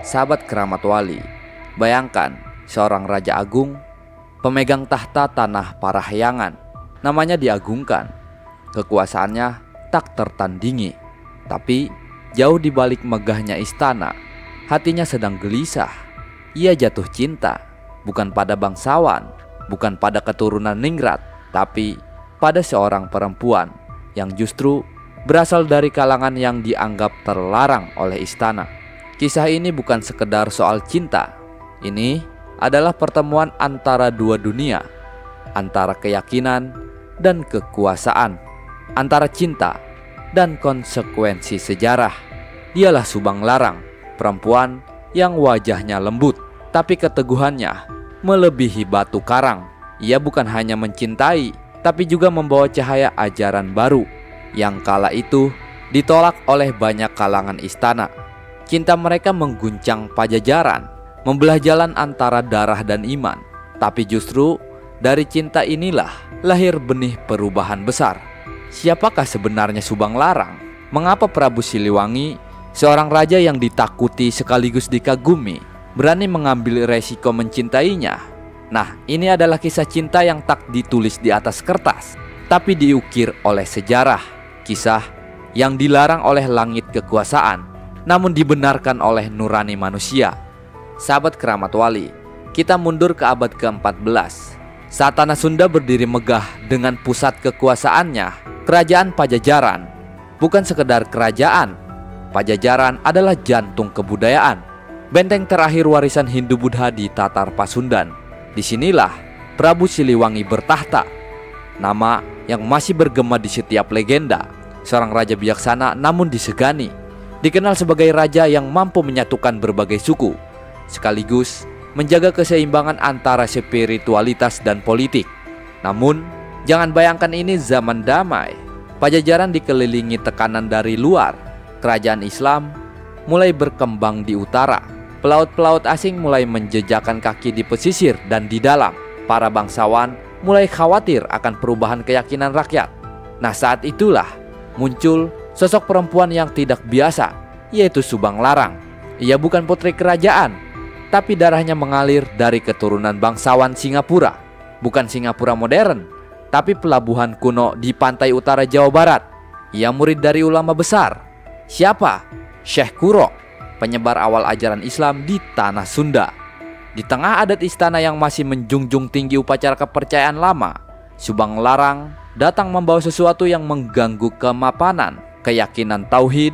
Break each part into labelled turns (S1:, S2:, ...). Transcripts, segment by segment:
S1: Sahabat keramat wali, bayangkan seorang raja agung, pemegang tahta tanah Parahyangan, namanya diagungkan. Kekuasaannya tak tertandingi. Tapi jauh di balik megahnya istana, hatinya sedang gelisah. Ia jatuh cinta, bukan pada bangsawan, bukan pada keturunan ningrat, tapi pada seorang perempuan yang justru berasal dari kalangan yang dianggap terlarang oleh istana. Kisah ini bukan sekedar soal cinta. Ini adalah pertemuan antara dua dunia, antara keyakinan dan kekuasaan, antara cinta dan konsekuensi sejarah. Dialah Subang Larang, perempuan yang wajahnya lembut, tapi keteguhannya melebihi batu karang. Ia bukan hanya mencintai, tapi juga membawa cahaya ajaran baru yang kala itu ditolak oleh banyak kalangan istana. Cinta mereka mengguncang Pajajaran, membelah jalan antara darah dan iman. Tapi justru dari cinta inilah lahir benih perubahan besar. Siapakah sebenarnya Subang Larang? Mengapa Prabu Siliwangi, seorang raja yang ditakuti sekaligus dikagumi, berani mengambil resiko mencintainya? Nah, ini adalah kisah cinta yang tak ditulis di atas kertas, tapi diukir oleh sejarah. Kisah yang dilarang oleh langit kekuasaan, namun dibenarkan oleh nurani manusia. Sahabat keramat wali, kita mundur ke abad ke-14. Saat tanah Sunda berdiri megah dengan pusat kekuasaannya, kerajaan Pajajaran. Bukan sekedar kerajaan, Pajajaran adalah jantung kebudayaan, benteng terakhir warisan Hindu-Buddha di Tatar Pasundan. Disinilah Prabu Siliwangi bertahta, nama yang masih bergema di setiap legenda. Seorang raja bijaksana namun disegani, dikenal sebagai raja yang mampu menyatukan berbagai suku, sekaligus menjaga keseimbangan antara spiritualitas dan politik. Namun, jangan bayangkan ini zaman damai. Pajajaran dikelilingi tekanan dari luar. Kerajaan Islam mulai berkembang di utara. Pelaut-pelaut asing mulai menjejakkan kaki di pesisir dan di dalam. Para bangsawan mulai khawatir akan perubahan keyakinan rakyat. Nah, saat itulah muncul sosok perempuan yang tidak biasa, yaitu Subang Larang. Ia bukan putri kerajaan, tapi darahnya mengalir dari keturunan bangsawan Singapura. Bukan Singapura modern, tapi pelabuhan kuno di pantai utara Jawa Barat. Ia murid dari ulama besar. Siapa? Syekh Kuro, penyebar awal ajaran Islam di tanah Sunda. Di tengah adat istana yang masih menjunjung tinggi upacara kepercayaan lama, Subang Larang datang membawa sesuatu yang mengganggu kemapanan, keyakinan tauhid,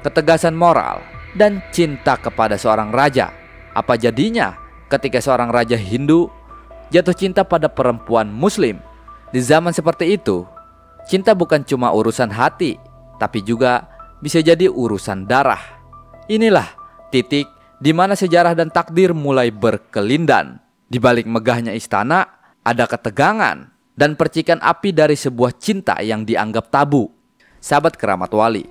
S1: ketegasan moral, dan cinta kepada seorang raja. Apa jadinya ketika seorang raja Hindu jatuh cinta pada perempuan Muslim? Di zaman seperti itu, cinta bukan cuma urusan hati, tapi juga bisa jadi urusan darah. Inilah titik di mana sejarah dan takdir mulai berkelindan. Di balik megahnya istana, ada ketegangan dan percikan api dari sebuah cinta yang dianggap tabu. Sahabat keramat wali,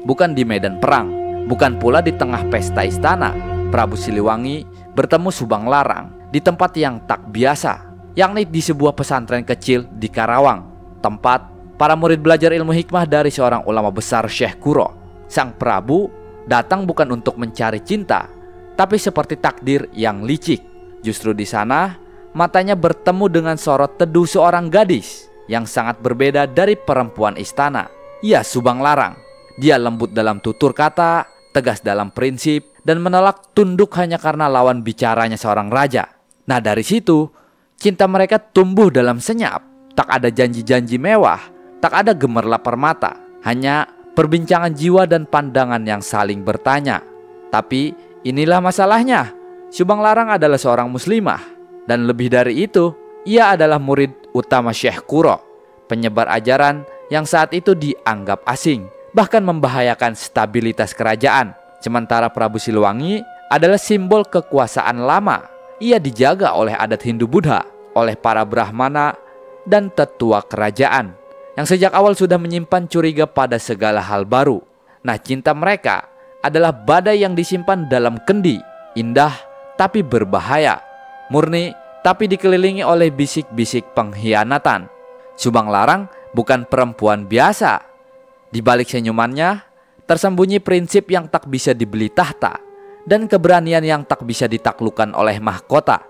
S1: bukan di medan perang, bukan pula di tengah pesta istana, Prabu Siliwangi bertemu Subang Larang di tempat yang tak biasa, yakni di sebuah pesantren kecil di Karawang, tempat para murid belajar ilmu hikmah dari seorang ulama besar, Syekh Kuro. Sang Prabu datang bukan untuk mencari cinta, tapi seperti takdir yang licik. Justru di sana matanya bertemu dengan sorot teduh seorang gadis yang sangat berbeda dari perempuan istana. Ia Subang Larang. Dia lembut dalam tutur kata, tegas dalam prinsip, dan menolak tunduk hanya karena lawan bicaranya seorang raja. Nah, dari situ cinta mereka tumbuh dalam senyap. Tak ada janji-janji mewah, tak ada gemerlap permata, hanya perbincangan jiwa dan pandangan yang saling bertanya. Tapi inilah masalahnya. Subang Larang adalah seorang muslimah, dan lebih dari itu, ia adalah murid utama Syekh Kuro, penyebar ajaran yang saat itu dianggap asing, bahkan membahayakan stabilitas kerajaan. Sementara Prabu Siliwangi adalah simbol kekuasaan lama. Ia dijaga oleh adat Hindu-Buddha, oleh para Brahmana dan tetua kerajaan, yang sejak awal sudah menyimpan curiga pada segala hal baru. Nah, cinta mereka adalah badai yang disimpan dalam kendi, indah tapi berbahaya, murni tapi dikelilingi oleh bisik-bisik pengkhianatan. Subang Larang bukan perempuan biasa. Di balik senyumannya tersembunyi prinsip yang tak bisa dibeli tahta. dan keberanian yang tak bisa ditaklukkan oleh mahkota.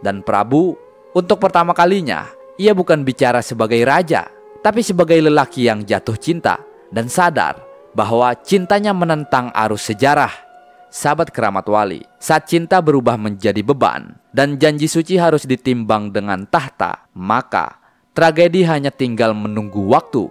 S1: Dan Prabu, untuk pertama kalinya, ia bukan bicara sebagai raja, tapi sebagai lelaki yang jatuh cinta dan sadar bahwa cintanya menentang arus sejarah. Sahabat Keramat Wali, saat cinta berubah menjadi beban dan janji suci harus ditimbang dengan tahta, maka tragedi hanya tinggal menunggu waktu.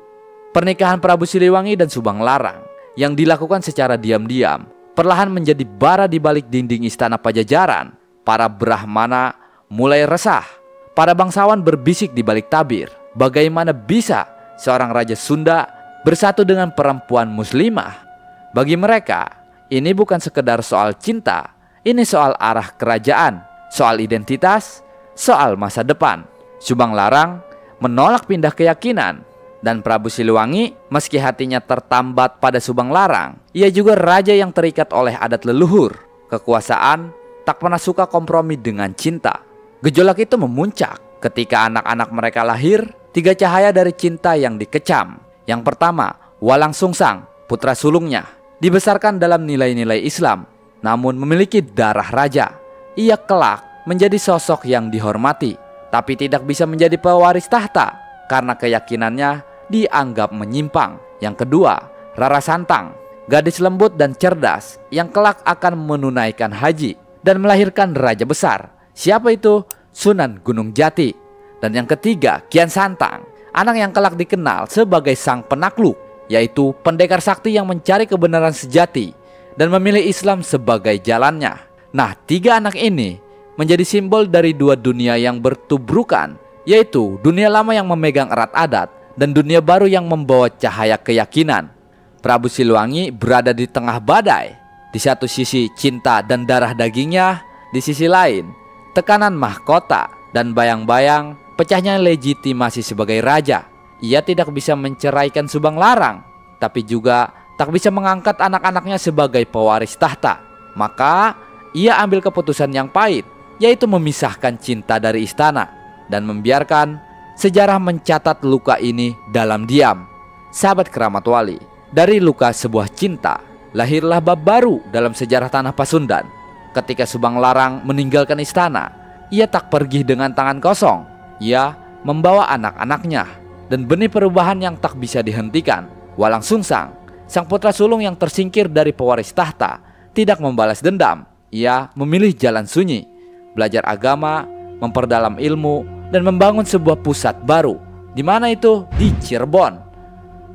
S1: Pernikahan Prabu Siliwangi dan Subang Larang yang dilakukan secara diam-diam perlahan menjadi bara di balik dinding istana Pajajaran. Para Brahmana mulai resah. Para bangsawan berbisik di balik tabir, bagaimana bisa seorang raja Sunda bersatu dengan perempuan muslimah? Bagi mereka, ini bukan sekedar soal cinta, ini soal arah kerajaan, soal identitas, soal masa depan. Subang Larang menolak pindah keyakinan, dan Prabu Siliwangi meski hatinya tertambat pada Subang Larang, ia juga raja yang terikat oleh adat leluhur. Kekuasaan tak pernah suka kompromi dengan cinta. Gejolak itu memuncak ketika anak-anak mereka lahir, 3 cahaya dari cinta yang dikecam. Yang pertama, Walang Sungsang, putra sulungnya, dibesarkan dalam nilai-nilai Islam, namun memiliki darah raja. Ia kelak menjadi sosok yang dihormati, tapi tidak bisa menjadi pewaris tahta karena keyakinannya dianggap menyimpang. Yang kedua, Rara Santang, gadis lembut dan cerdas yang kelak akan menunaikan haji dan melahirkan raja besar. Siapa itu? Sunan Gunung Jati. Dan yang ketiga, Kian Santang, anak yang kelak dikenal sebagai sang penakluk, yaitu pendekar sakti yang mencari kebenaran sejati dan memilih Islam sebagai jalannya. Nah, 3 anak ini menjadi simbol dari 2 dunia yang bertubrukan, yaitu dunia lama yang memegang erat adat dan dunia baru yang membawa cahaya keyakinan. Prabu Siliwangi berada di tengah badai. Di satu sisi cinta dan darah dagingnya, di sisi lain tekanan mahkota dan bayang-bayang pecahnya legitimasi sebagai raja. Ia tidak bisa menceraikan Subang Larang, tapi juga tak bisa mengangkat anak-anaknya sebagai pewaris tahta. Maka ia ambil keputusan yang pahit, yaitu memisahkan cinta dari istana dan membiarkan sejarah mencatat luka ini dalam diam. Sahabat Keramat Wali, dari luka sebuah cinta lahirlah bab baru dalam sejarah tanah Pasundan. Ketika Subang Larang meninggalkan istana, ia tak pergi dengan tangan kosong. Ia membawa anak-anaknya dan benih perubahan yang tak bisa dihentikan. Walang Sungsang, sang putra sulung yang tersingkir dari pewaris tahta, tidak membalas dendam. Ia memilih jalan sunyi, belajar agama, memperdalam ilmu, dan membangun sebuah pusat baru. Di mana itu? Di Cirebon.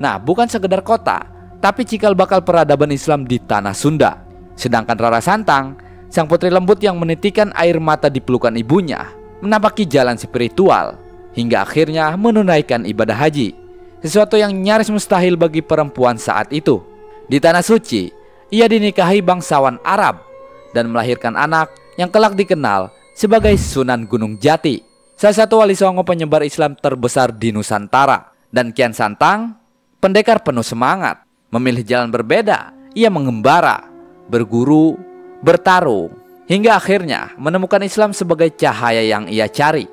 S1: Nah, bukan sekedar kota, tapi cikal bakal peradaban Islam di tanah Sunda. Sedangkan Rara Santang, sang putri lembut yang menitikan air mata di pelukan ibunya, menapaki jalan spiritual hingga akhirnya menunaikan ibadah haji, sesuatu yang nyaris mustahil bagi perempuan saat itu. Di tanah suci, ia dinikahi bangsawan Arab dan melahirkan anak yang kelak dikenal sebagai Sunan Gunung Jati, salah satu wali songo penyebar Islam terbesar di Nusantara. Dan Kian Santang, pendekar penuh semangat, memilih jalan berbeda. Ia mengembara, berguru, bertarung, hingga akhirnya menemukan Islam sebagai cahaya yang ia cari.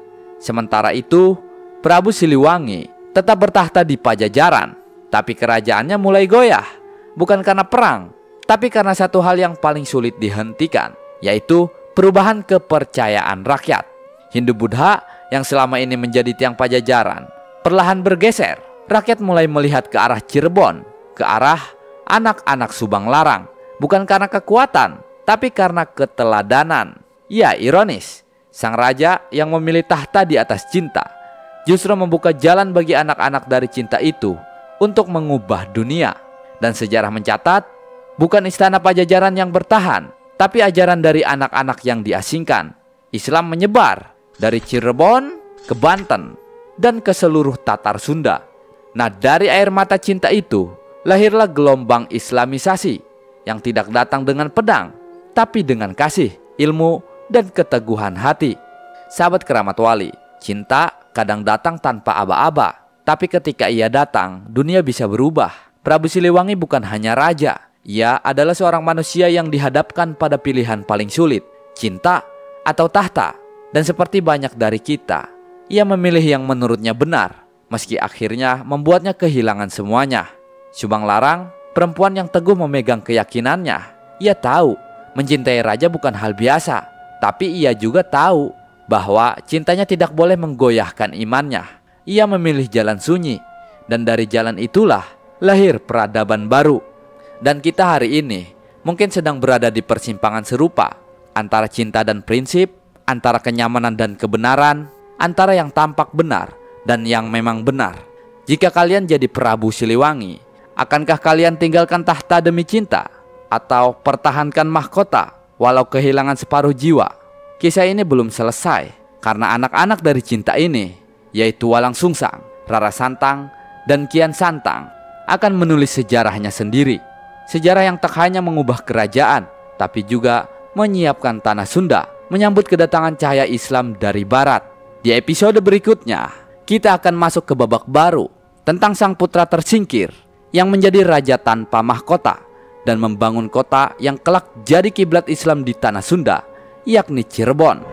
S1: Sementara itu, Prabu Siliwangi tetap bertahta di Pajajaran, tapi kerajaannya mulai goyah, bukan karena perang, tapi karena satu hal yang paling sulit dihentikan, yaitu perubahan kepercayaan rakyat. Hindu-Buddha yang selama ini menjadi tiang Pajajaran perlahan bergeser. Rakyat mulai melihat ke arah Cirebon, ke arah anak-anak Subang Larang, bukan karena kekuatan, tapi karena keteladanan. Ya, ironis, sang raja yang memilih tahta di atas cinta justru membuka jalan bagi anak-anak dari cinta itu untuk mengubah dunia. Dan sejarah mencatat, bukan istana Pajajaran yang bertahan, tapi ajaran dari anak-anak yang diasingkan. Islam menyebar dari Cirebon ke Banten dan ke seluruh Tatar Sunda. Nah, dari air mata cinta itu lahirlah gelombang Islamisasi yang tidak datang dengan pedang, tapi dengan kasih, ilmu, dan keteguhan hati. Sahabat Keramat Wali, cinta kadang datang tanpa aba-aba, tapi ketika ia datang, dunia bisa berubah. Prabu Siliwangi bukan hanya raja, ia adalah seorang manusia yang dihadapkan pada pilihan paling sulit, cinta atau tahta. Dan seperti banyak dari kita, ia memilih yang menurutnya benar, meski akhirnya membuatnya kehilangan semuanya. Subang Larang, perempuan yang teguh memegang keyakinannya. Ia tahu mencintai raja bukan hal biasa, tapi ia juga tahu bahwa cintanya tidak boleh menggoyahkan imannya. Ia memilih jalan sunyi, dan dari jalan itulah lahir peradaban baru. Dan kita hari ini mungkin sedang berada di persimpangan serupa, antara cinta dan prinsip, antara kenyamanan dan kebenaran, antara yang tampak benar dan yang memang benar. Jika kalian jadi Prabu Siliwangi, akankah kalian tinggalkan tahta demi cinta? Atau pertahankan mahkota walau kehilangan separuh jiwa? Kisah ini belum selesai, karena anak-anak dari cinta ini, yaitu Walang Sungsang, Rara Santang, dan Kian Santang, akan menulis sejarahnya sendiri. Sejarah yang tak hanya mengubah kerajaan, tapi juga menyiapkan tanah Sunda menyambut kedatangan cahaya Islam dari barat. Di episode berikutnya, kita akan masuk ke babak baru tentang sang putra tersingkir yang menjadi raja tanpa mahkota dan membangun kota yang kelak jadi kiblat Islam di tanah Sunda, yakni Cirebon.